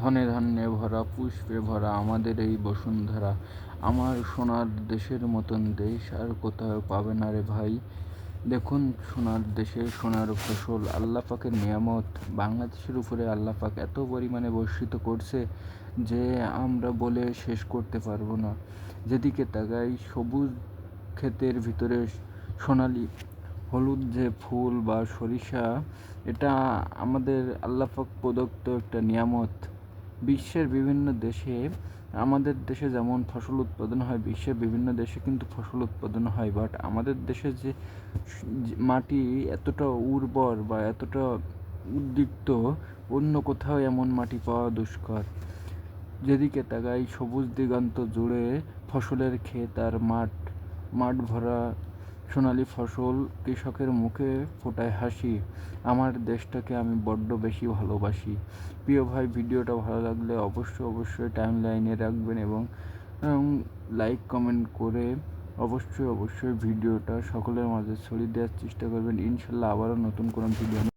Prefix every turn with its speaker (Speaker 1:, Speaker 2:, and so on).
Speaker 1: ধনে ধান্যে ভরা, পুষ্পে ভরা আমাদের এই বসুন্ধরা। আমার সোনার দেশের মতন দেশ আর কোথাও পাবে না রে ভাই। দেখুন, সোনার দেশে সোনার ফসল, আল্লাহ পাকের নিয়ামত বাংলাদেশের উপরে আল্লাহ পাক এত পরিমাণে বর্ষিত করছে যে আমরা বলে শেষ করতে পারবো না। যেদিকে তাকাই সবুজ ক্ষেতের ভিতরে সোনালি হলুদ যে ফুল বা সরিষা, এটা আমাদের আল্লাহ পাক প্রদত্ত একটা নিয়ামত। বিশ্বের বিভিন্ন দেশে, আমাদের দেশে যেমন ফসল উৎপাদন হয়, বিশ্বের বিভিন্ন দেশে কিন্তু ফসল উৎপাদন হয়, বাট আমাদের দেশে যে মাটি এতটা উর্বর বা এতটা উদ্দীপ্ত, অন্য কোথাও এমন মাটি পাওয়া দুষ্কর। যেদিকে তাকাই সবুজ দিগন্ত জুড়ে ফসলের ক্ষেত আর মাঠ, মাঠ ভরা সোনালি ফসল, কৃষকের মুখে ফোটায় হাসি। আমার দেশটাকে আমি বড্ড বেশি ভালোবাসি। প্রিয় ভাই, ভিডিওটা ভালো লাগলে অবশ্যই টাইম লাইনে রাখবেন এবং লাইক কমেন্ট করে অবশ্যই ভিডিওটা সকলের মাঝে ছড়িয়ে দেওয়ার চেষ্টা করবেন। ইনশাল্লাহ আবারও নতুন কোনো ভিডিও